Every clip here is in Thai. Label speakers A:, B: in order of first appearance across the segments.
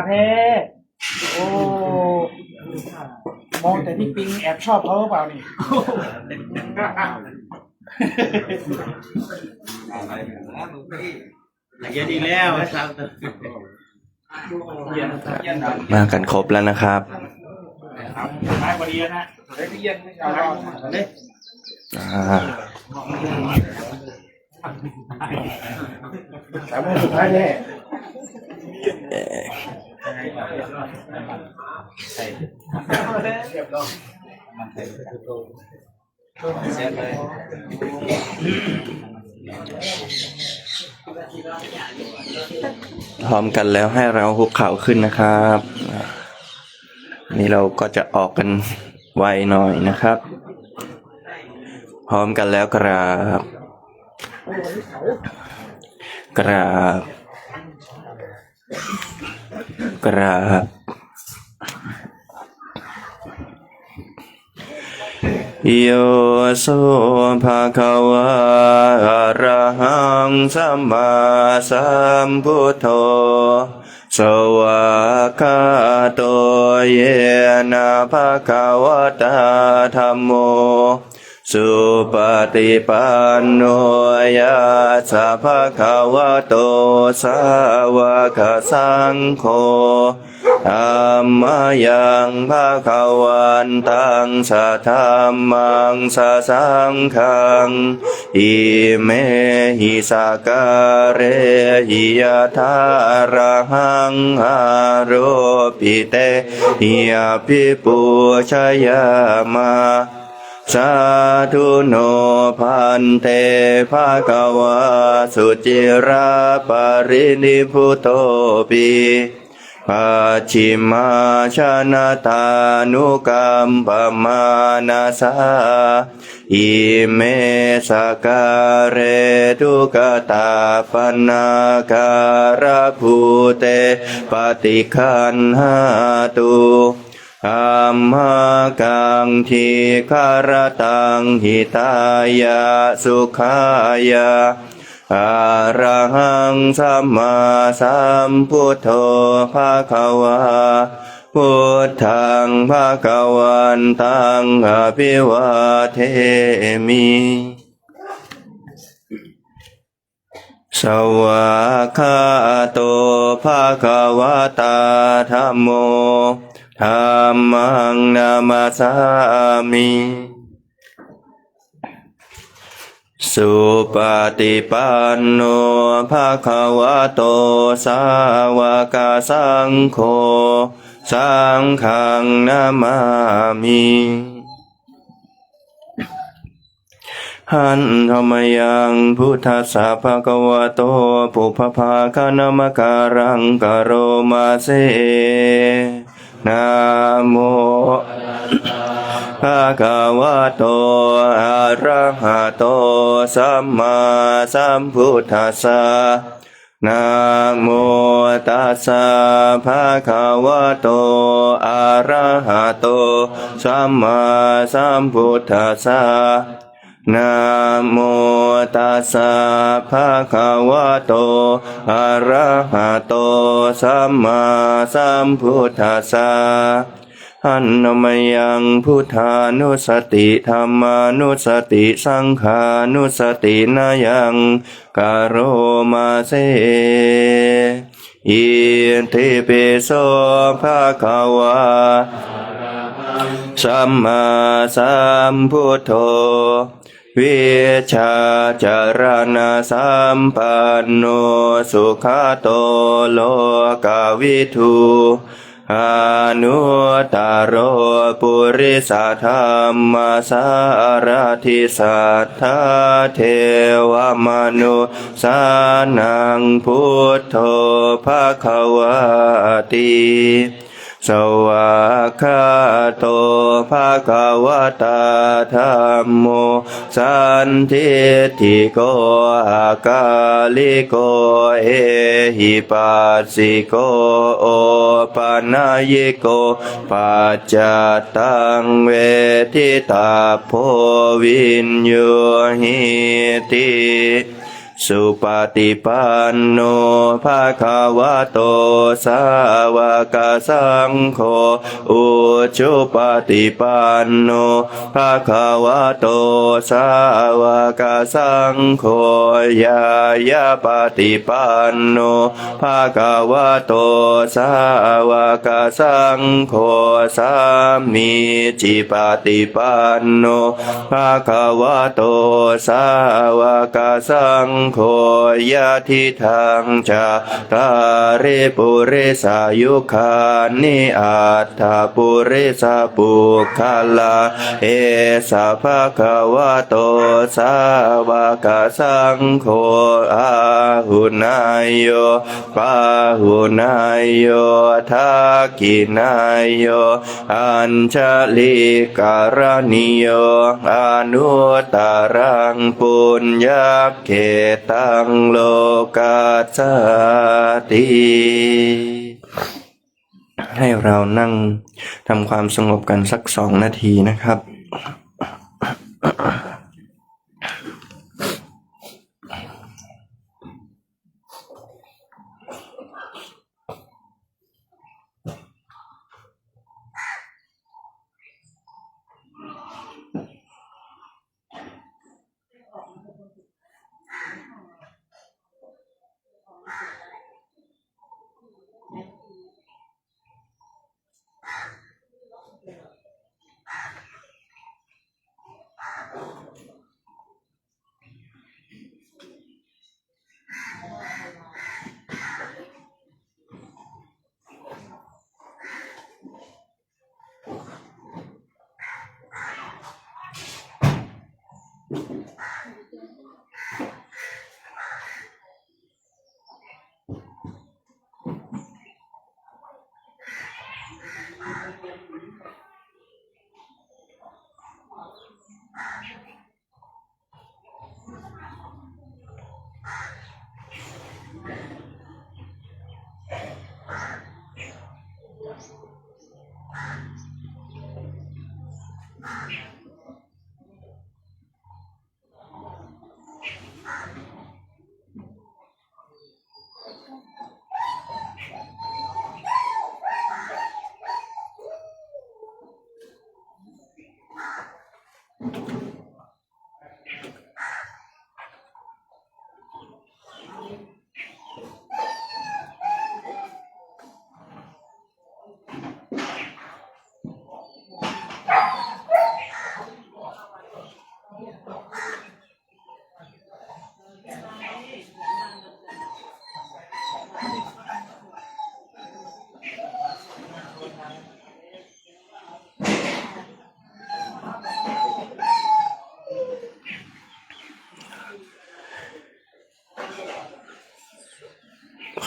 A: เท่โอ้มองแต่ที่ปิงแอบชอบเขาหรือเปล่านี่
B: เยอะดีแล้วครับ
C: มากันครบแล้วนะครับ
A: ท้ายพอดีนะเฮ้ยพี่เย็นไม่เอาเลยสามโมงสุดท้ายเนี่ย
C: พร้อมกันแล้วให้เราหุบเข่าขึ้นนะครับนี่เราก็จะออกกันไวหน่อยนะครับพร้อมกันแล้วกราบกราบกราบโยโสภะคะวะอะระหังสัมมาสัมพุทโธสวากขาโตเยนะภะคะวะตาธัมโมสุปฏิปันโนยัสสะภะคะวะโตสาวกสังโฆธัมมายังภะคะวันตังสัทธัมมังสัสสังฆังอิเมหิสการะหิยะถาระหังหาโรปิเตหิยะภิปุชยามะสาธุโนพันเตภะคะวะสุจิราปรินิพพุโตปิปัจฉิมาชนะตานุกัมปมานาสาอิเมสการะทุกตาปนาการะภูเตปฏิคันหาตุธัมมากังทิคารตังหิตายะสุขายะอะระหังสัมมาสัมพุทโธภะคะวะพุทธังภะคะวันตังอภิวาเทมิสวากขาโตภะคะวะตาธัมโมธัมมังนามาสามิสุปฏิปันโนภะคะวะโตสาวกสังโฆสังฆังนามามิหันธรรมยังพุทธัสสะภะคะวะโตปุพพาคณมการังกโรมาเสนะโมภะคะวะโตอะระหะโตสัมมาสัมพุทธัสสะนะโมตัสสะภะคะวะโตอะระหะโตสัมมาสัมพุทธัสสะนะโมตัสสะภะคะวะโตอะระหะโตสัมมาสัมพุทธัสสะหันนมยังพุทธานุสติธัมมานุสติสังฆานุสตินายังกโรมาเสอิติปิโสภะคะวะสัมมาสัมพุทโธวิชาจารณะสัมปันโนสุขโตโลกวิทูอนุตตโรปุริสธรรมสารทิสัทธาเทวมนุสานังพุทโธภคะวะติสวากขาโตภะคะวะตาธัมโมสันทิฏฐิโกอาคาลิโกเอหิปัสสิโกโอปนัยยิโกปัจจตังเวทิตาโพวินโยหิติ สุปฏิปันโนภะคะวะโตสาวกสังโฆอุชุปฏิปันโนภะคะวะโตสาวกสังโฆยายาปฏิปันโนภะคะวะโตสาวกสังโฆสามีจิปฏิปันโนภะคะวะโตสาวกสังโฆยะทิทังจาตาริปุริสายุคานิอัตถปุริสาปุคลาเอสะภะคะวะโตสาวกสังโฆอาหุนายโยปาหุนายโยทักขินายโยอัญชลิการณิโยอนุตตรังปุญญเขตังโลกัสสติให้เรานั่งทำความสงบกันสัก2 นาทีนะครับ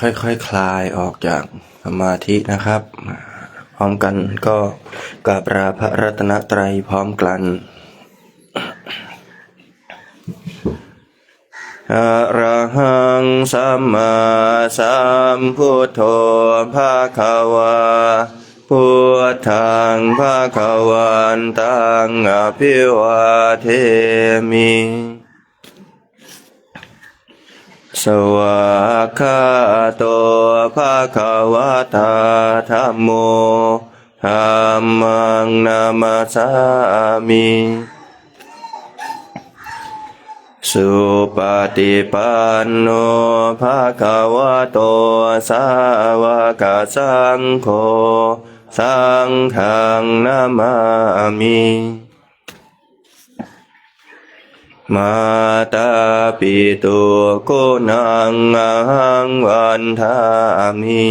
C: ค่อยๆ คลายออกจากสมาธินะครับพร้อมกันก็กราบลาพระรัตนตรัยพร้อมกันอะระหังสัมมาสัมพุทโธภะคะวาพุทธังภะคะวันตังอภิวาเทมิสวากขาโตภะคะวะตาธัมโมธัมมังนามัสสามิสุปฏิปันโนภะคะวะโตสาวกสังโฆสังฆังนามามิมาตาปิตุกุณังอหังวันทามิ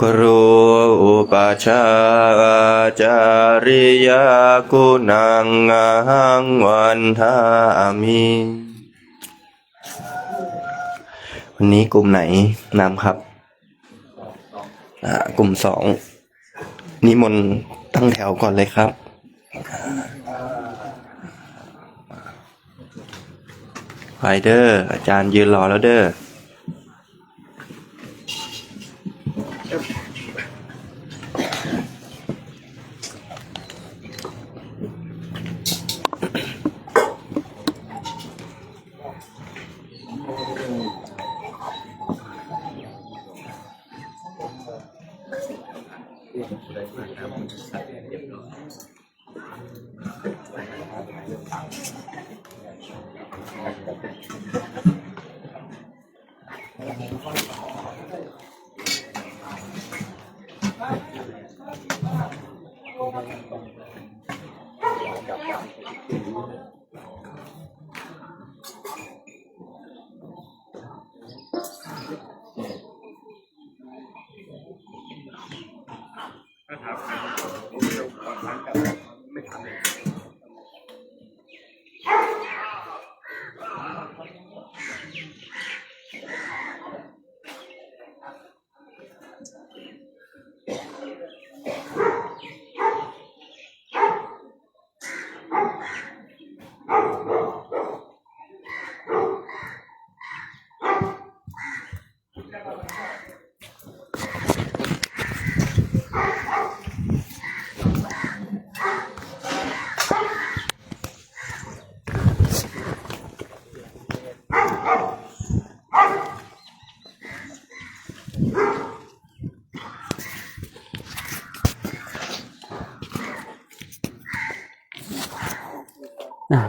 C: ครูอุปัชฌาจาริยกุณังอหังวันทามิวันนี้กลุ่มไหนนำครับกลุ่ม2นิมนต์ตั้งแถวก่อนเลยครับไปเด้ออาจารย์ยืนรอแล้วเด้อ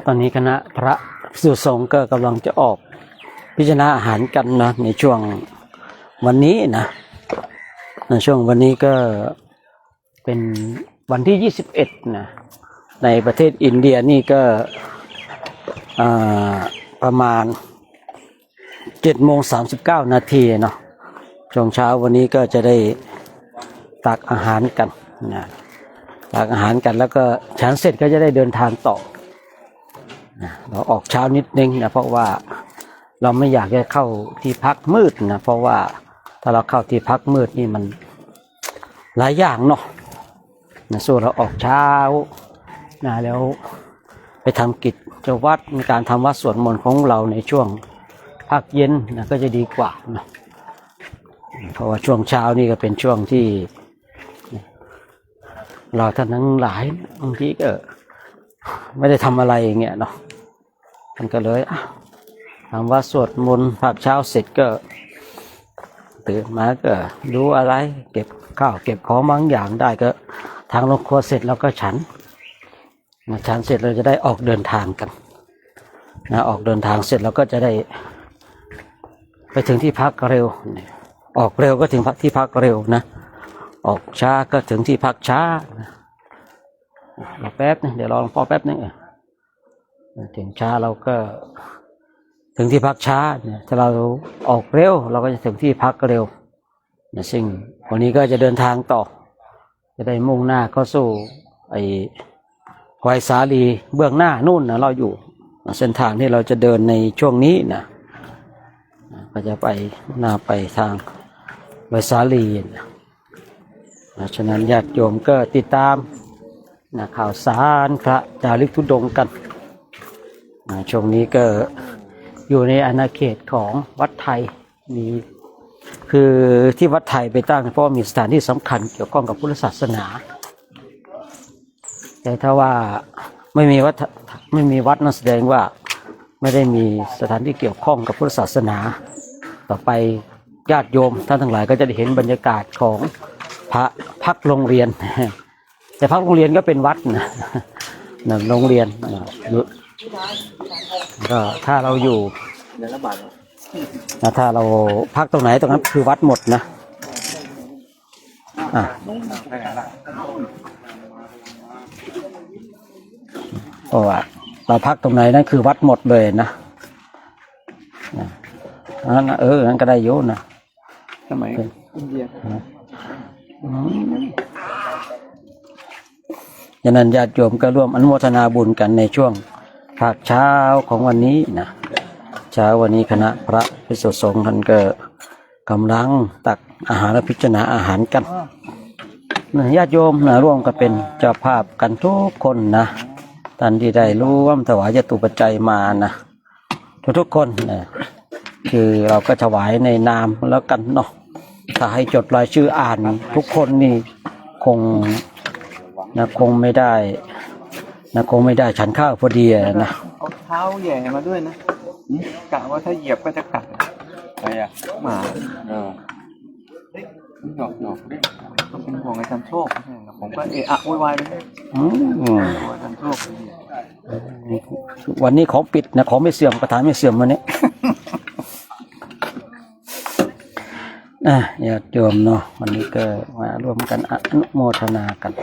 D: ตอนนี้คณะพระภิกษุสงฆ์ก็กำลังจะออกพิจารณาอาหารกันนะในช่วงวันนี้นะในช่วงวันนี้ก็เป็นวันที่21นะในประเทศอินเดียนี่ก็ประมาณ7:39 นาทีเนาะช่วงเช้าวันนี้ก็จะได้ตักอาหารกันนะตักอาหารกันแล้วก็ฉันเสร็จก็จะได้เดินทางต่อเราออกเช้านิดนึงนะเพราะว่าเราไม่อยากจะเข้าที่พักมืดนะเพราะว่าถ้าเราเข้าที่พักมืดนี่มันหลายอย่างเนาะนะส่วนเราออกเช้านะแล้วไปทำกิจวัตรในการทำวัดสวดมนต์ของเราในช่วงภาคเย็นนะก็จะดีกว่านะเพราะว่าช่วงเช้านี่ก็เป็นช่วงที่เราท่านทั้งหลายบางทีก็ไม่ได้ทำอะไรอย่างเงี้ยเนาะมันก็เลยทำว่าสวดมนต์ภาคเช้าเสร็จก็ตื่นมาก็ดูอะไรเก็บข้าวเก็บของบางอย่างได้ก็ทางลงครัวเสร็จแล้วก็ฉันเสร็จเราจะได้ออกเดินทางกันนะออกเดินทางเสร็จเราก็จะได้ไปถึงที่พักเร็วออกเร็วก็ถึงที่พักเร็วนะออกช้าก็ถึงที่พักช้ารอแป๊บนึงเดี๋ยวรอหลวงพ่อแป๊บนึงถึงช้าเราก็ถึงที่พักช้าเนี่ยถ้าเราออกเร็วเราก็จะถึงที่พักเร็วเนี่ยซึ่งวันนี้ก็จะเดินทางต่อจะได้มุ่งหน้าเข้าสู่ไอ้ไวสาลีเบื้องหน้านู่นนะเราอยู่เส้นทางที่เราจะเดินในช่วงนี้นะก็จะไปหน้าไปทางไวสาลีนะฉะนั้นญาติโยมก็ติดตามข่าวสารพระจาริกธุดงค์กันช่วงนี้ก็อยู่ในอาณาเขตของวัดไทยมีคือที่วัดไทยไปตั้งเพราะมีสถานที่สำคัญเกี่ยวข้องกับพุทธศาสนาแต่ถ้าว่าไม่มีวัดนั่นแสดงว่าไม่ได้มีสถานที่เกี่ยวข้องกับพุทธศาสนาต่อไปญาติโยมท่านทั้งหลายก็จะได้เห็นบรรยากาศของพระพักโรงเรียนแต่พักโรงเรียนก็เป็นวัดนะโรงเรียนก็ถ้าเราอยู่ถ้าเราพักตรงไหนตรงนั้นคือวัดหมดนะเพราะว่าเราพักตรงไหนนั่นคือวัดหมดเลยนะงั้นงั้นก็ได้โยนนะสมัยอินเดียฉะนั้นญาติโยมก็ร่วมอนุโมทนาบุญกันในช่วงภาคเช้าของวันนี้นะเช้าวันนี้คณะพระภิกษุสงฆ์ท่านก็กำลังตักอาหารและพิจารณาอาหารกันญาติโยมนะร่วมกันเป็นเจ้าภาพกันทุกคนนะท่านที่ได้ร่วมถวายจตุปัจจัยมานะทุกคนนะคือเราก็ถวายในนามแล้วกันเนาะถ้าให้จดรายชื่ออ่านทุกคนนี่คงไม่ได้ฉันข้าวพอดีนะ
E: เอาเท้าแย่มาด้วยนะกะว่าถ้าเหยียบก็จะกัดอะไรหมาหยอกต้องเป็นห่วงอาจารย์โชคใช่ครับ ผมก็เอะอะโวยวายไปเลย
D: อืม
E: ว่าท่านโชคดี
D: วันนี้ของปิดนะของไม่เสื่อมกระถางไม่เสื่อมวันนี้ ญาติโยมเนาะวันนี้ก็มาร่วมกันอนุโมทนากัน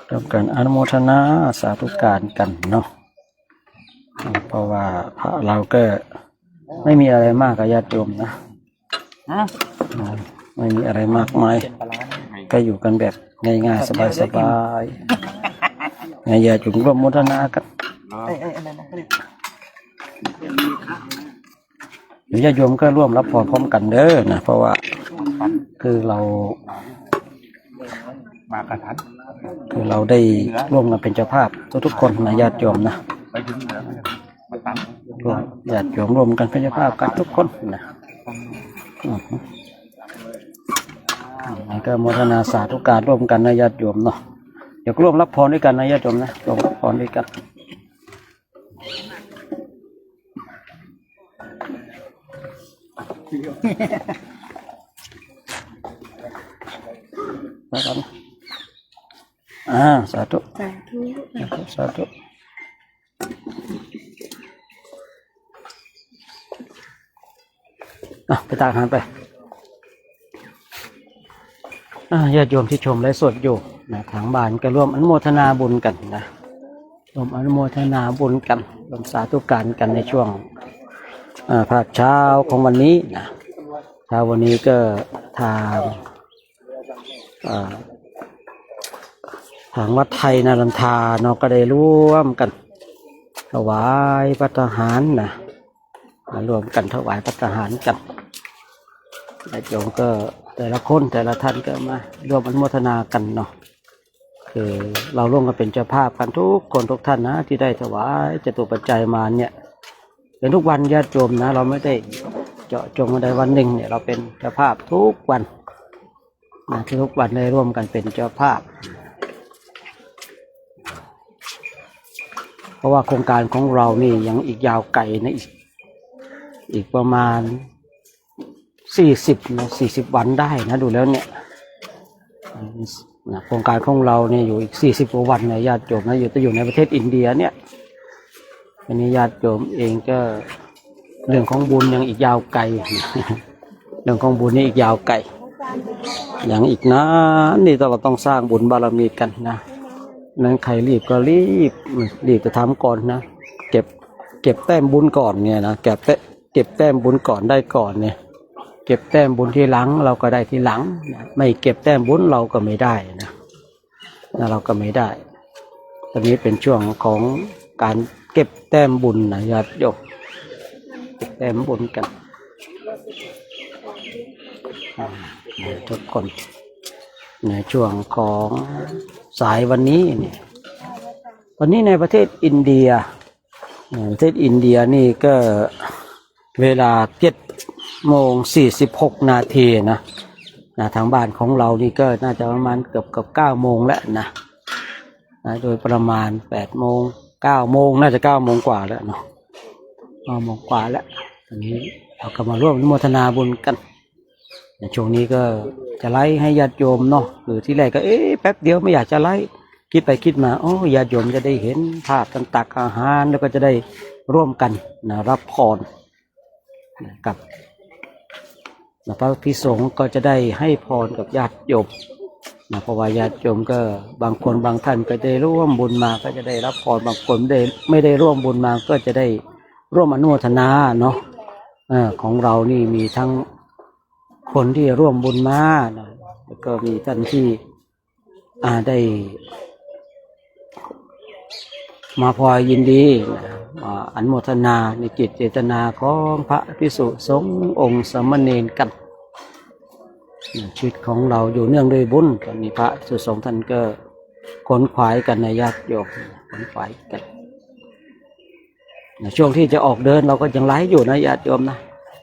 D: ร่วมกันอนุโมทนาสาธุการกันเนาะเพราะว่าพระเราก็ไม่มีอะไรมากกับญาติโยมนะไม่มีอะไรมากมายก็อยู่กันแบบง่ายๆสบายๆญาติโยมร่วมโมทนากันเดี๋ยวญาติโยมก็ร่วมรับพรพร้อมกันเด้อนะเพราะว่าคือเรา
E: มากระทัน
D: คือเราได้ร่วมกันเป็นเจ้าภาพทุกๆคนนะญาติโยมนะ
E: ไปถึงเหนือมาตั้ง
D: ร่วมญาติโยมร่วมกันเป็นเจ้าภาพกันทุกคนนะนี่ก็โมทนาสาธุการร่วมกันนะญาติโยมเนาะเดี๋ยวร่วมรับพรด้วยกันนะญาติโยมนะร่วมรับพรด้วยกันแล้วกันสาธุสาธุไปตากอาหารไปญาติโยมที่ชมและสวดอยู่นะทางบ้านก็ร่วมอนุโมทนาบุญกันนะร่วมอนุโมทนาบุญกันร่วมสาธุการกันในช่วงภาคเช้าของวันนี้นะเช้าวันนี้ก็ทางวัดไทยนารันทาเนาะก็ได้ร่วมกันถวายภัตตาหารนะรวมกันถวายภัตตาหารกันญาติโยมก็แต่ละคนแต่ละท่านก็มาร่วมอนุโมทนากันเนาะคือเราร่วมกันเป็นเจ้าภาพกันทุกคนทุกท่านนะที่ได้ถวายจตุปัจจัยมาเนี่ยเป็นทุกวันญาติโยมนะเราไม่ได้เจาะจงวันใดวันหนึ่งเนี่ยเราเป็นเจ้าภาพทุกวันนะทุกวันได้ร่วมกันเป็นเจ้าภาพเพราะว่าโครงการของเรานี่ยังอีกยาวไกลนะอีกประมาณ40 วันได้นะดูแล้วเนี่ยโครงการของเราเนี่ยอยู่อีก40 กว่าวันเนี่ยญาติโยมนะอยู่ในประเทศอินเดียเนี่ยอันนี้ญาติโยมเองก็เรื่องของบุญยังอีกยาวไกลเรื่องของบุญนี่อีกยาวไกลอย่างอีกนะนี่เราต้องสร้างบุญบารมีกันนะนั้นใครรีบก็รีบจะทำก่อนนะเก็บแต้มบุญก่อนเนี่ยนะเก็บแต้มบุญก่อนได้ก่อนเนี่ยเก็บแต้มบุญที่หลังเราก็ได้ที่หลังนะไม่เก็บแต้มบุญเราก็ไม่ได้นะเราก็ไม่ได้ตอนนี้เป็นช่วงของการเก็บแต้มบุญนะญาติโยมเก็บแต้มบุญกันทุกคนในช่วงของสายวันนี้เนี่ยวันนี้ในประเทศอินเดียนี่ก็เวลา7:46 นาทีนะทางบ้านของเรานี่ก็น่าจะประมาณเกือบ9 โมงแล้วนะโดยประมาณ8 โมง9 โมงน่าจะ9 โมงกว่าแล้วเนาะ9 โมงกว่าแล้วตอนนี้เราก็มาร่วมอนุโมทนาบุญกันในช่วงนี้ก็จะไลฟ์ให้ญาติโยมเนาะหรือที่แรกก็แป๊บเดียวไม่อยากจะไลฟ์คิดไปคิดมาญาติโยมจะได้เห็นภาพกันตักอาหารแล้วก็จะได้ร่วมกันนะรับพรกับพระภิกษุสงฆ์ก็จะได้ให้พรกับญาติโยมนะเพราะว่าญาติโยมก็บางคนบางท่านก็ได้ร่วมบุญมาก็จะได้รับพรบางคนไม่ได้ร่วมบุญมาก็จะได้ร่วมอนุโมทนาเนาะของเรานี่มีทั้งคนที่ร่วมบุญมานะแล้วก็มีท่านที่ได้มาพลอยยินดีมาอนุโมทนาในจิตเจตนาของพระภิกษุสงฆ์องค์สามเณรกันชีวิตของเราอยู่เนื่องด้วยบุญตอนนี้พระภิกษุสงฆ์ท่านก็ขนขวายกันในญาติโยมขนขวายกันช่วงที่จะออกเดินเราก็ยังไลฟ์อยู่นะญาติโยมนะ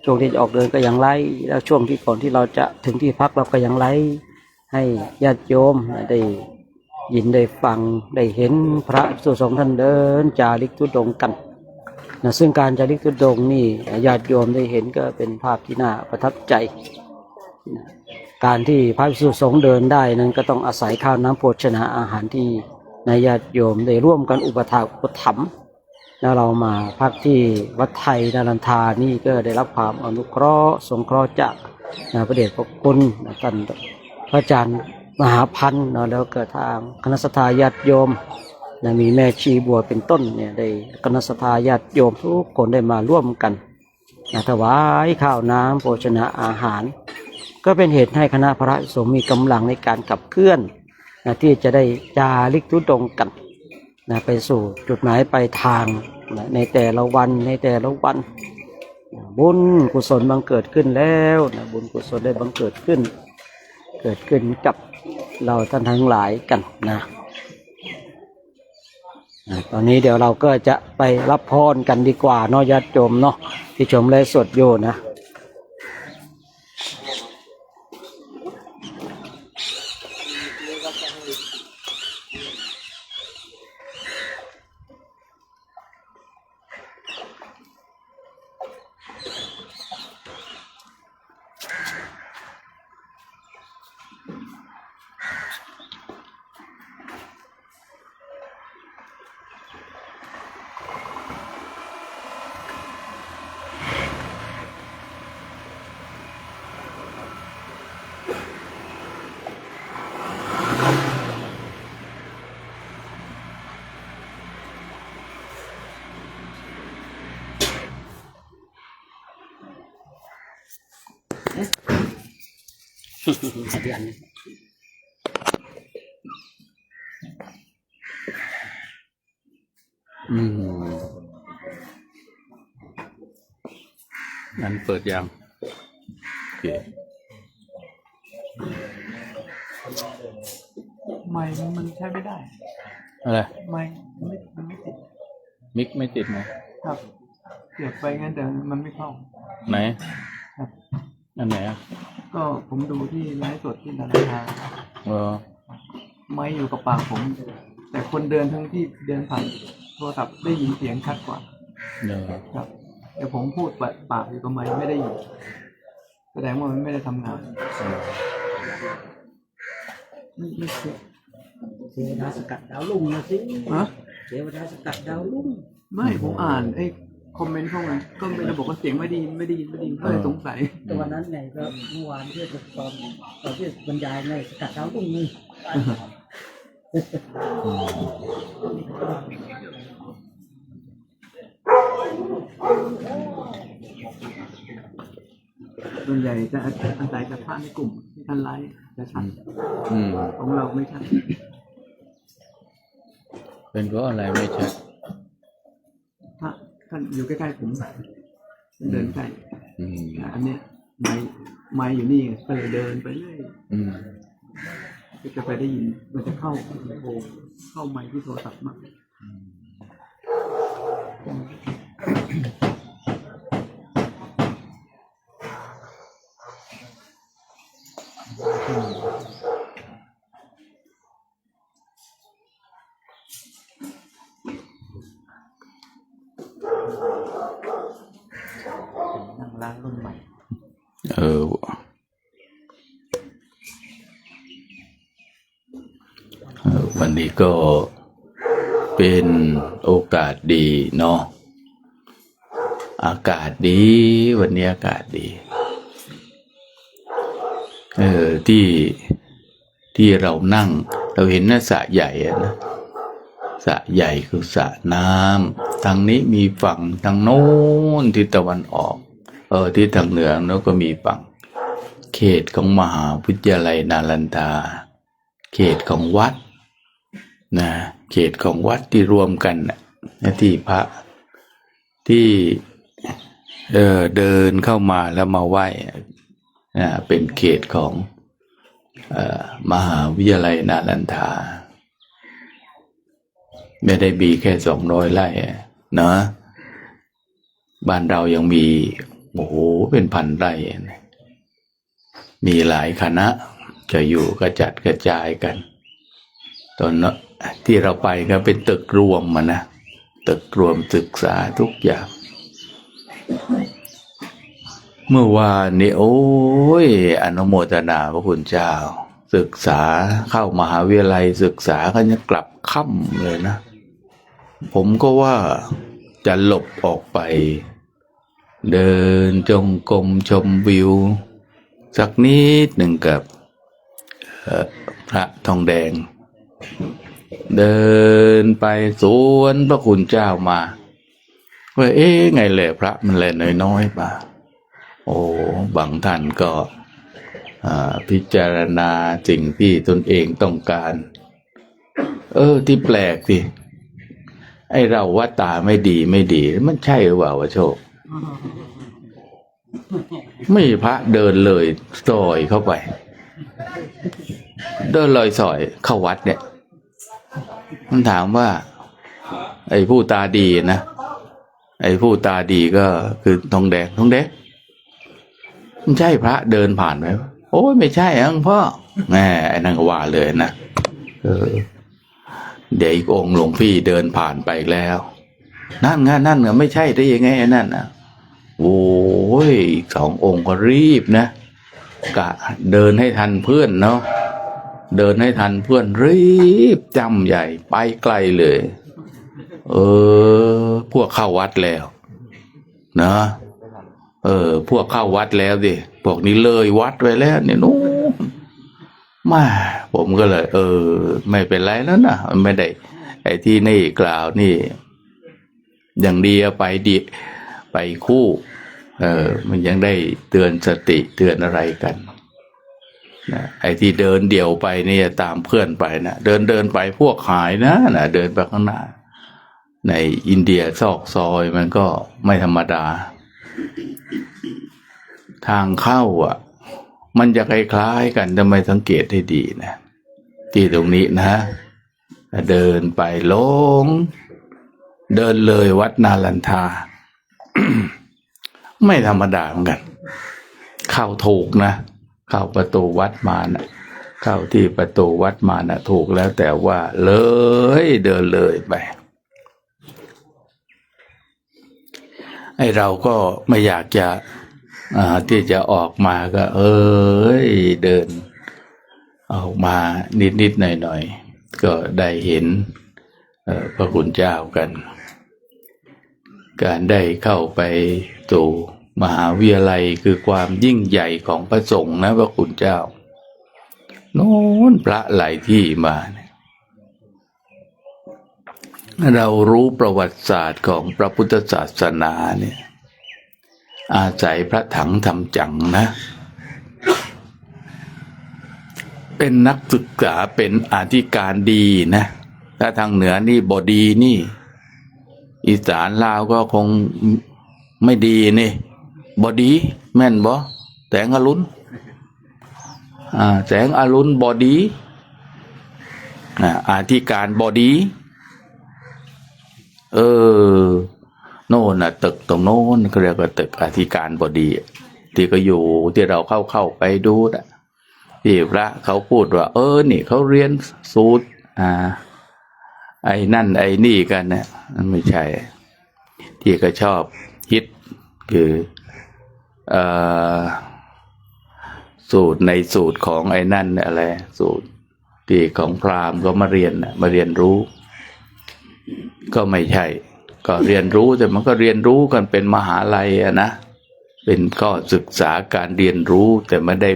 D: ช่วงที่จะออกเดินก็ยังไลฟ์แล้วช่วงที่ก่อนที่เราจะถึงที่พักเราก็ยังไลฟ์ให้ญาติโยมได้ยินได้ฟังได้เห็นพระภิกษุสงฆ์ท่านเดินจาริกธุดงค์กันนะซึ่งการจาริกธุดงค์นี่ญาติโยมได้เห็นก็เป็นภาพที่น่าประทับใจนะ การที่พระภิกษุสงฆ์เดินได้นั้นก็ต้องอาศัยข้าวน้ำโภชนาอาหารที่นายญาติโยมได้ร่วมกันอุปถัมภ์แล้วเรามาพักที่วัดไทยนารันทานี่ก็ได้รับความอนุเคราะห์สงเคราะห์จากพระเดชพระคุณท่านพระอาจารย์มหาพันธ์แล้วก็ทางคณะสัตยาติโยมมีแม่ชีบัวเป็นต้นเนี่ยได้คณะสัตยาติโยมทุกคนได้มาร่วมกันถวายข้าวน้ำโภชนาอาหารก็เป็นเหตุให้คณะพระสงฆ์มีกำลังในการขับเคลื่อนที่จะได้จาริกธุดงค์กันไปสู่จุดหมายปลายทางในแต่ละวันบุญกุศลบังเกิดขึ้นแล้วบุญกุศลได้บังเกิดขึ้นกับเราท่านทั้งหลายกันนะตอนนี้เดี๋ยวเราก็จะไปรับพรกันดีกว่าเนาะญาติโยมเนาะที่ชมไลฟ์สดอยู่นะ
B: นั้นเปิดยังโอเค
E: ไม้มันใช้ไม่ได้
B: อะไร
E: ไม้มันไม่ติด
B: มิกไม่ติดไหม
E: ครับเสียบไปงั้นแต่มันไม่เข้า
B: ไหน
E: ครับ
B: อันไหนอ่ะ
E: ก็ผมดูที่ไลฟ์สดที่นาราธา ไม้อยู่กับปากผม แต่คนเดินทั้งที่เดินผ่านโทรศัพท์ได้ยินเสียงชัดกว่า ครับแต่ผมพูดปากอยู่กับไม้ไม่ได้ยินแสดงว่ามันไม่ได้ทำงานไม่ใช่
D: เทวดาสกัดดาวลุ่งนะสิ
E: ฮะ
D: เทวดาสกัดดาวลุ่ง
E: ไม่ผมอ่านคอมเมนต์เข้ามาก็ไม่ได้บอกว่าเสียงไม่ดีก็เลยสงสัย
D: แต่วันนั้นไงก็เมื่อวานที่ตอนที่บรรยายไงสกัดดาวลุ่งนี่
E: ส่วนใหญ่จะอาศัยจากพระในกลุ่มที่ท่านไลฟ์จะชัดของเราไม่ชัด
B: เป็นเพราะอะไรไม่ชัด
E: พระท่านอยู่ใกล้ๆผมเดินใกล้อันเนี้ยไม้อยู่นี่ก็เลยเดินไปเรื่อยก็จะไปได้ยินมันจะเข้าไมค์ที่โทรศัพท์มากนั่งร้านรุ่นใหม่
B: วันนี้ก็เป็นโอกาสดีเนาะอากาศดีวันนี้อากาศดีที่เรานั่งเราเห็นน่ะสระใหญ่นะสระใหญ่คือสระน้ำทางนี้มีฝั่งทางโน้นที่ตะวันออกที่ทางเหนือแล้วก็มีฝั่งเขตของมหาวิทยาลัยนารันทาเขตของวัดนะเขตของวัดที่รวมกันนะที่พระที่เดินเข้ามาแล้วมาไหว้เป็นเขตของมหาวิทยาลัยนารันทาไม่ได้มีแค่200 ไร่นะบ้านเรายังมีเป็นพันไร่มีหลายคณะจะอยู่กระจัดกระจายกันตอนที่เราไปก็เป็นตึกรวมนะตึกรวมศึกษาทุกอย่าง เมื่อวานนี้โอ้ยอนุโมทนาพระคุณเจ้าศึกษาเข้ามหาวิทยาลัยศึกษาก็จะกลับค่ำเลยนะผมก็ว่าจะหลบออกไปเดินจงกรมชมวิวสักนิดหนึ่งกับพระทองแดงเดินไปสวนพระคุณเจ้ามาว่าไงแหละพระมันแลน้อยๆป่ะโอ้บางท่านก็พิจารณาสิ่งที่ตนเองต้องการที่แปลกสิไอ้เราว่าตาไม่ดีมันใช่หรือเปล่าวะโชคไม่พระเดินเลยซอยเข้าไปเดินเลยซอยเข้าวัดเนี่ยมันถามว่าไอ้ผู้ตาดีนะไอ้ผู้ตาดีก็คือทองแดงมันใช่พระเดินผ่านไหมโอ้ยไม่ใช่พ่อแหมไอ้นั่นก็ว่าเลยนะเดี๋ยวอีกองค์หลวงพี่เดินผ่านไปแล้วนั่นไงไม่ใช่ได้ยังไงไอ้นั่นนะโอ้ยสององค์ก็รีบนะกะเดินให้ทันเพื่อนเนาะเดินให้ทันเพื่อนรีบจำใหญ่ไปไกลเลยพวกเข้าวัดแล้วนะพวกเข้าวัดแล้วดิพวกนี้เลยวัดไปแล้วเนี่ยนู้มาผมก็เลยไม่เป็นไรแล้วนะไม่ได้ไอ้ที่นี่กล่าวนี่อย่างดีไปคู่มันยังได้เตือนสติเตือนอะไรกันนะไอ้ที่เดินเดี่ยวไปเนี่ยตามเพื่อนไปนะเดินไปพวกหายนะเดินไปข้างหน้าในอินเดียซอกซอยมันก็ไม่ธรรมดาทางเข้ามันจะคล้ายๆกันทำไมสังเกตให้ดีนะที่ตรงนี้นะเดินไปลงเดินเลยวัดนาลันทา ไม่ธรรมดาเหมือนกันเข้าถูกนะเข้าประตูวัดมานะเข้าที่ประตูวัดมานะถูกแล้วแต่ว่าเลยเดินเลยไปไอ้เราก็ไม่อยากจะที่จะออกมาก็เดินออกมานิดๆหน่อยๆก็ได้เห็นพระคุณเจ้ากันการได้เข้าไปสู่มหาวิทยาลัยคือความยิ่งใหญ่ของพระสงฆ์นะพระคุณเจ้าโน้นพระหลายที่มาเรารู้ประวัติศาสตร์ของพระพุทธศาสนาเนี่ยอาศัยพระถังทำจังนะเป็นนักศึกษาเป็นอธิการดีนะถ้าทางเหนือนี่บดีนี่อีสานลาวก็คงไม่ดีนี่บดีแม่นบ่แสงอรุณแสงอรุณบดีอธิการบดีโน่นตึกตรงโน้นเขาเรียกว่าตึกอธิการบดีที่ก็อยู่ที่เราเข้าไปดูนะที่พระเขาพูดว่านี่เขาเรียนสูตรไอ้นั่นไอ้นี่กันนะไม่ใช่ที่ก็ชอบฮิตคือสูตรในสูตรของไอ้นั่นอะไรสูตรที่ของพราหมณ์ก็มาเรียนรู้ก็ไม่ใช่ก็เรียนรู้แต่มันก็เรียนรู้กันเป็นมหาลัยนะเป็นข้อศึกษาการเรียนรู้แต่ไม่ได้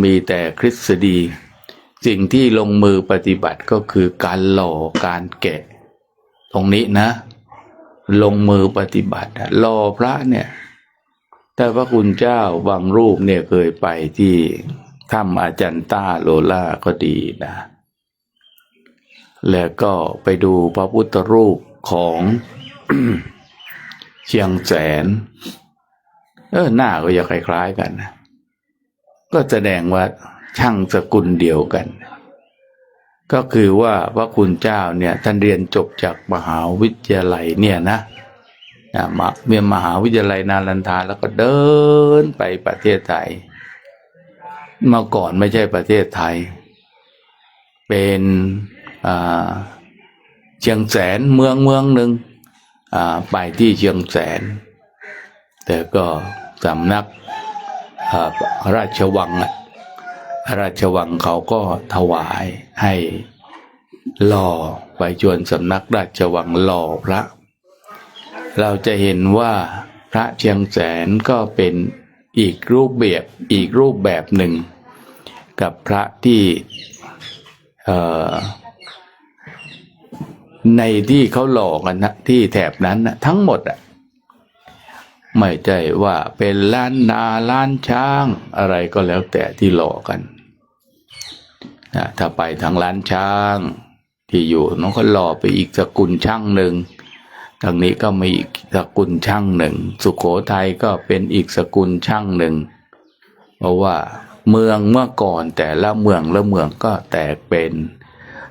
B: มีแต่ทฤษฎีสิ่งที่ลงมือปฏิบัติก็คือการหล่อการแกะตรงนี้นะลงมือปฏิบัติหล่อพระเนี่ยแต่พระคุณเจ้าบางรูปเนี่ยเคยไปที่ถ้ำอาจันตาโลล่าก็ดีนะแล้วก็ไปดูพระพุทธรูปของ เชียงแสนหน้าก็จะคล้ายๆกันนะก็แสดงว่าช่างสกุลเดียวกันก็คือว่าพระคุณเจ้าเนี่ยท่านเรียนจบจากมหาวิทยาลัยเนี่ยนะมหาวิทยาลัยนาลันทาแล้วก็เดินไปประเทศไทยเมื่อก่อนไม่ใช่ประเทศไทยเป็นเชียงแสนเมืองหนึ่งไปที่เชียงแสน แต่ก็สำนักราชวังเขาก็ถวายให้หล่อไปจวนสำนักราชวังหล่อพระเราจะเห็นว่าพระเชียงแสนก็เป็นอีกรูปแบบหนึ่งกับพระที่ในที่เขาหล่อกันนะที่แถบนั้นนะทั้งหมดอ่ะไม่ใช่ว่าเป็นล้านนาล้านช้างอะไรก็แล้วแต่ที่หล่อกันนะถ้าไปทางล้านช้างที่อยู่น้องก็หล่อไปอีกสกุลช่างหนึ่งทางนี้ก็มีอีกสกุลช่างหนึ่งสุโขทัยก็เป็นอีกสกุลช่างหนึ่งเพราะว่าเมืองเมื่อก่อนแต่ละเมืองก็แตกเป็น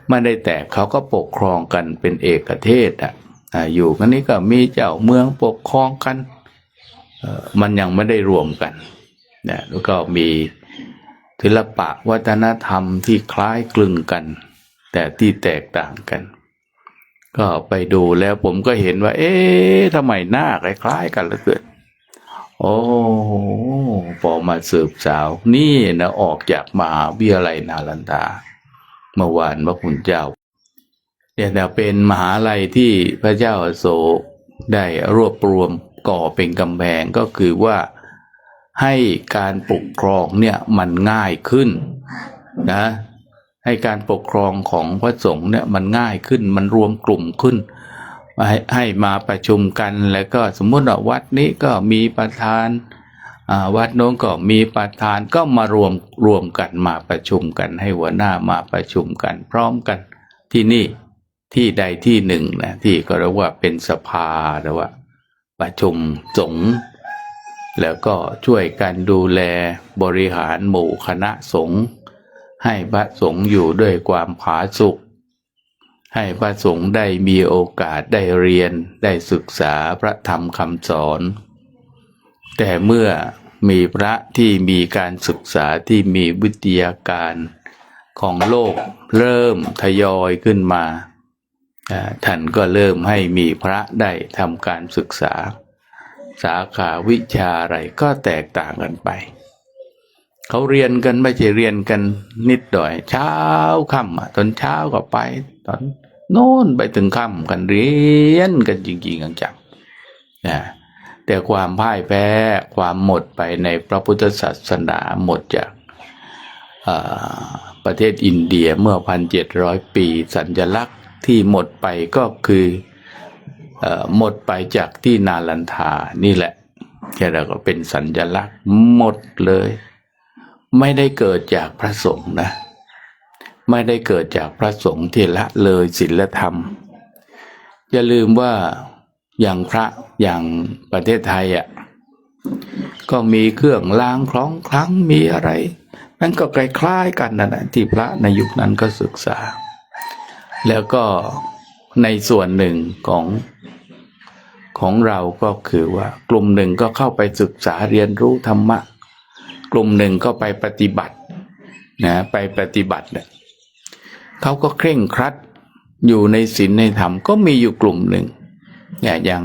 B: ไม่ได้แตกเขาก็ปกครองกันเป็นเอกเทศอยู่กันนี้ก็มีเจ้าเมืองปกครองกันมันยังไม่ได้รวมกันนะแล้วก็มีศิลปะวัฒนธรรมที่คล้ายคลึงกันแต่ที่แตกต่างกันก็ไปดูแล้วผมก็เห็นว่าทำไมหน้าคล้ายๆกันเหลือเกินโอ้พอมาสืบสาวนี่นะออกจากมหาวิทยาลัยนาลันทาเมื่อวานพระคุณเจ้าเนี่ยเป็นมหาลัยที่พระเจ้าอโศกได้รวบรวมก่อเป็นกำแพงก็คือว่าให้การปกครองเนี่ยมันง่ายขึ้นนะให้การปกครองของพระสงฆ์เนี่ยมันง่ายขึ้นมันรวมกลุ่มขึ้นให้มาประชุมกันแล้วก็สมมติว่าวัดนี้ก็มีประธานวัดโน้นก็มีประธานก็มารวมกันมาประชุมกันให้หัวหน้ามาประชุมกันพร้อมกันที่นี่ที่ใดที่หนึ่งนะที่ก็เรียกว่าเป็นสภาหรือว่าประชุมสงฆ์แล้วก็ช่วยกันดูแลบริหารหมู่คณะสงฆ์ให้พระสงฆ์อยู่ด้วยความผาสุกให้พระสงฆ์ได้มีโอกาสได้เรียนได้ศึกษาพระธรรมคำสอนแต่เมื่อมีพระที่มีการศึกษาที่มีวิทยาการของโลกเริ่มทยอยขึ้นมาท่านก็เริ่มให้มีพระได้ทำการศึกษาสาขาวิชาอะไรก็แตกต่างกันไปเขาเรียนกันไม่ใช่เรียนกันนิดหน่อยเช้าค่ำตอนเช้าก็ไปตอนโน้นไปถึงค่ำกันเรียนกันจริงๆจังๆแต่ความพ่ายแพ้ความหมดไปในพระพุทธศาสนาหมดจากประเทศอินเดียเมื่อ 1,700 ปีสัญลักษณ์ที่หมดไปก็คือหมดไปจากที่นาลันทานี่แหละแค่เราก็เป็นสัญลักษณ์หมดเลยไม่ได้เกิดจากพระสงฆ์นะไม่ได้เกิดจากพระสงฆ์ที่ละเลยศีลธรรมอย่าลืมว่าอย่างพระอย่างประเทศไทยก็มีเครื่องล้างคล้องคลังมีอะไรนั่นก็คล้ายๆกันนะที่พระในยุคนั้นก็ศึกษาแล้วก็ในส่วนหนึ่งของเราก็คือว่ากลุ่มหนึ่งก็เข้าไปศึกษาเรียนรู้ธรรมะกลุ่มหนึ่งก็ไปปฏิบัติไปปฏิบัติเนี่ยเขาก็เคร่งครัดอยู่ในศีลในธรรมก็มีอยู่กลุ่มหนึ่งอย่าง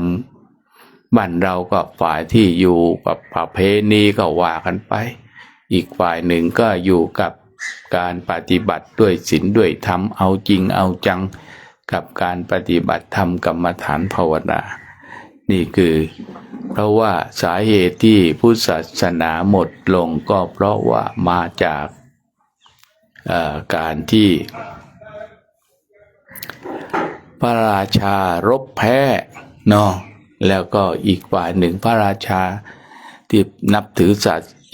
B: บ้านเราก็ฝ่ายที่อยู่กับประเพณีก็ว่ากันไปอีกฝ่ายหนึ่งก็อยู่กับการปฏิบัติด้วยศีลด้วยธรรมเอาจริงเอาจังกับการปฏิบัติธรรมกรรมฐานภาวนานี่คือเพราะว่าสาเหตุที่พุทธศาสนาหมดลงก็เพราะว่ามาจากการที่พระราชารบแพ้เนาะแล้วก็อีกฝ่ายหนึ่งพระราชาที่นับถือ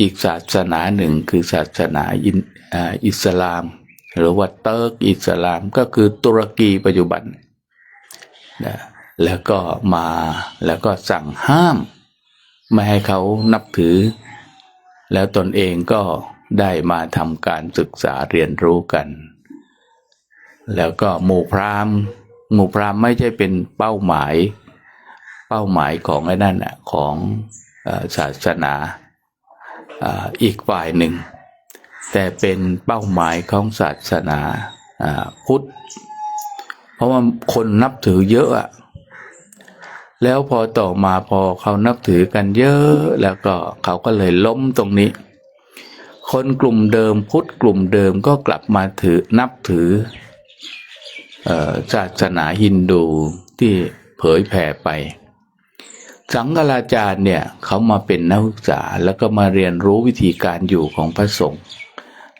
B: อีกศาสนาหนึ่งคือศาสนาอิสลามหรือว่าเติร์กอิสลามก็คือตุรกีปัจจุบันนะแล้วก็สั่งห้ามไม่ให้เขานับถือแล้วตนเองก็ได้มาทำการศึกษาเรียนรู้กันแล้วก็หมู่พราหมณ์ไม่ใช่เป็นเป้าหมายของไอ้นั่นน่ะของศาสนาอีกฝ่ายหนึ่งแต่เป็นเป้าหมายของศาสนาพุทธเพราะว่าคนนับถือเยอะ แล้วพอต่อมาพอเขานับถือกันเยอะแล้วก็เขาก็เลยล้มตรงนี้คนกลุ่มเดิมพุทธกลุ่มเดิมก็กลับมานับถือศาสนาฮินดูที่เผยแผ่ไปสังฆราชาเนี่ยเขามาเป็นนักศึกษาแล้วก็มาเรียนรู้วิธีการอยู่ของพระสงฆ์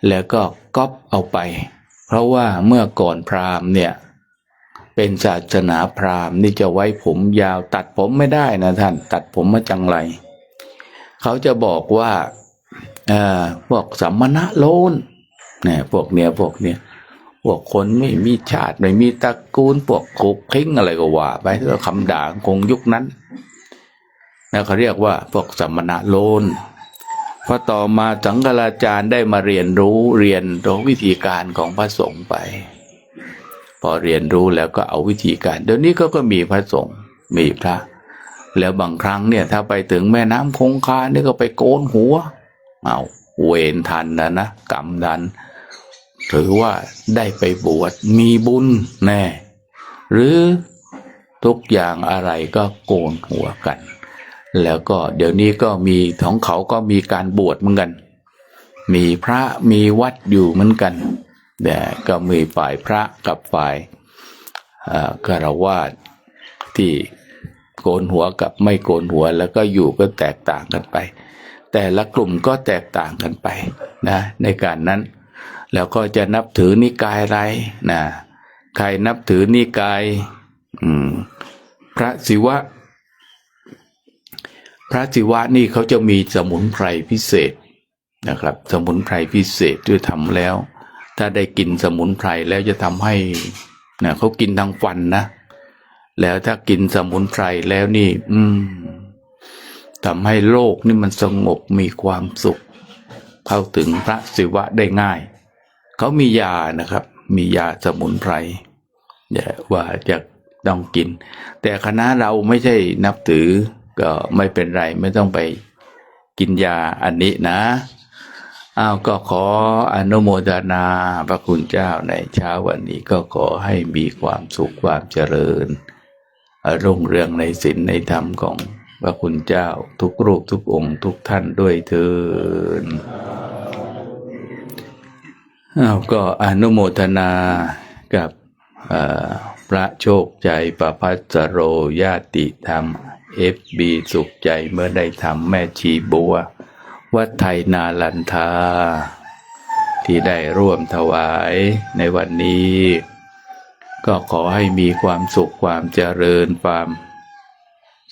B: แล้วก็ก๊อปเอาไปเพราะว่าเมื่อก่อนพราหมณ์เนี่ยเป็นศาสนาพราหมณ์นี่จะไว้ผมยาวตัดผมไม่ได้นะท่านตัดผมมาจังไรเขาจะบอกว่าพวกสัมมณะโลนเนี่ยพวกเนี้ยพวกคนไม่มีชาติไม่มีตระกูลพวกขบทิ้งอะไรก็ว่าไปก็คำด่าคงยุคนั้นนะเขาเรียกว่าพวกสัมมณะโลนพอต่อมาสังฆราชาได้มาเรียนรู้วิธีการของพระสงฆ์ไปพอเรียนรู้แล้วก็เอาวิธีการเดี๋ยวนี้ก็มีพระสงฆ์มีพระแล้วบางครั้งเนี่ยถ้าไปถึงแม่น้ำคงคานี่ก็ไปโกนหัวเอาเวรทันนะกรรมทันถือว่าได้ไปบวชมีบุญแน่หรือทุกอย่างอะไรก็โกนหัวกันแล้วก็เดี๋ยวนี้ก็มีของเขาก็มีการบวชเหมือนกันมีพระมีวัดอยู่เหมือนกันแต่ก็มีฝ่ายพระกับฝ่ายฆราวาสที่โกนหัวกับไม่โกนหัวแล้วก็อยู่ก็แตกต่างกันไปแต่ละกลุ่มก็แตกต่างกันไปนะในการนั้นแล้วก็จะนับถือนิกายอะไรนะใครนับถือนิกายพระศิวะนี่เขาจะมีสมุนไพรพิเศษนะครับสมุนไพรพิเศษที่ทำแล้วถ้าได้กินสมุนไพรแล้วจะทำให้เขากินทางฟันนะแล้วถ้ากินสมุนไพรแล้วนี่ทำให้โลกนี่มันสงบมีความสุขเข้าถึงพระศิวะได้ง่ายเขามียานะครับมียาสมุนไพรว่าจะต้องกินแต่คณะเราไม่ใช่นับถือก็ไม่เป็นไรไม่ต้องไปกินยาอันนี้นะก็ขออนุโมทนาพระคุณเจ้าในเช้าวันนี้ก็ขอให้มีความสุขความเจริญรุ่งเรืองในศีลในธรรมของพระคุณเจ้าทุกรูปทุกองค์ทุกท่านด้วยเถิดก็อนุโมทนากับพระโชคใจประภัสโรญาติธรรมFB สุขใจเมื่อได้ทำแม่ชีบัววัดไทยนาลันทาที่ได้ร่วมถวายในวันนี้ก็ขอให้มีความสุขความเจริญความ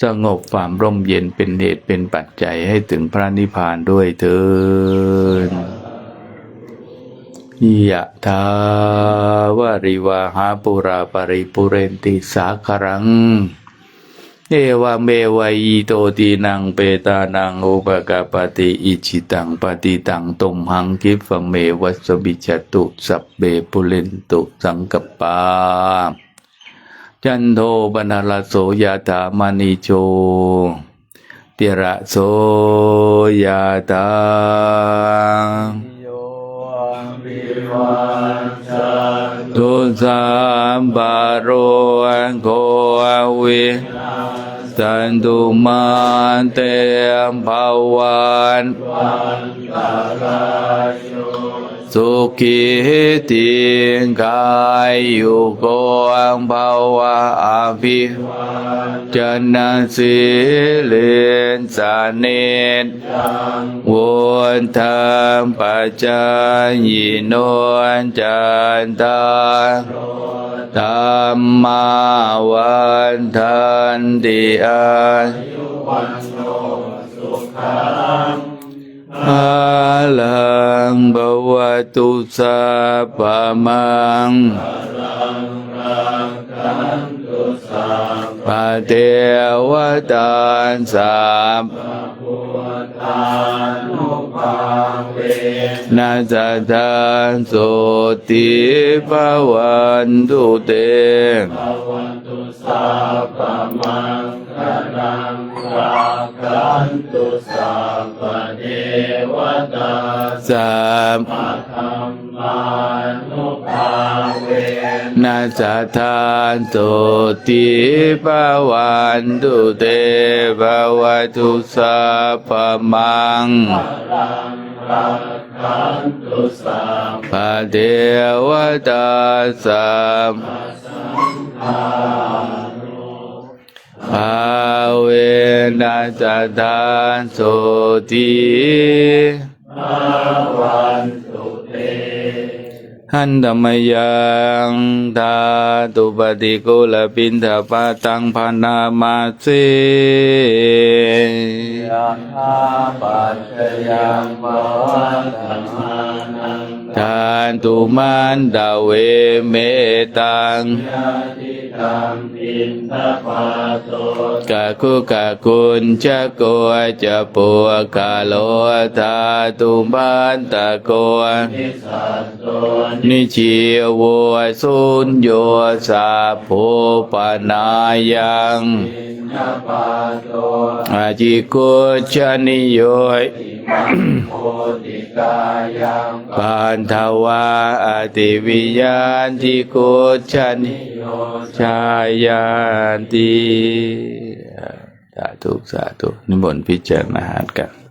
B: สงบความร่มเย็นเป็นเหตุเป็นปัจจัยให้ถึงพระนิพพานด้วยเถิดยะถาวาริวหาปุราปริปุเรนติสาครังเอวเมวะอิโตตินังเปตานังอุปกปติอิจิตังปฏิตังตุมหังคิปะเมวัสบิจตุสัพเบปุเรนตุสังกปาจันโทปนะระโสยถามณิโชติระโสยถาตุสัมปโรโควิสันตุมาเตมภวันสุขิติกายยุโกภวะอภิจันสิเลนสาเนตวนธรรมปัจจายโนจันตาธรรมาวันทันติอายุวันโนสุขังอาลังบวตุสัพพมังปะเทวตาสัพนาสัทธาโสติภวันตุเตสัพพมังคลังรักขันตุสัพพเทวตาสัพพธัมมานุภาเวนะ สัทธานโตติภวันตุเตภวตุสัพพมังพระเทวตาสัมภาเวนัสสัทธานโสติหันธรรมยังธาตุปฏิกุลปินทปาตังพานามาเสยังปัจจยังภวันตังมานังทานตุมันดาเวเมตังกะคุกะคุณจะโกจะปัวกาโลธาตุมันตะโกนิชิวสุญโยสาโพปนายังอาจิโกชนิโยปันทวาอติวิญาณทิโกชนิโยชายานติสาธุสาธุนิมนต์พิจารณากัน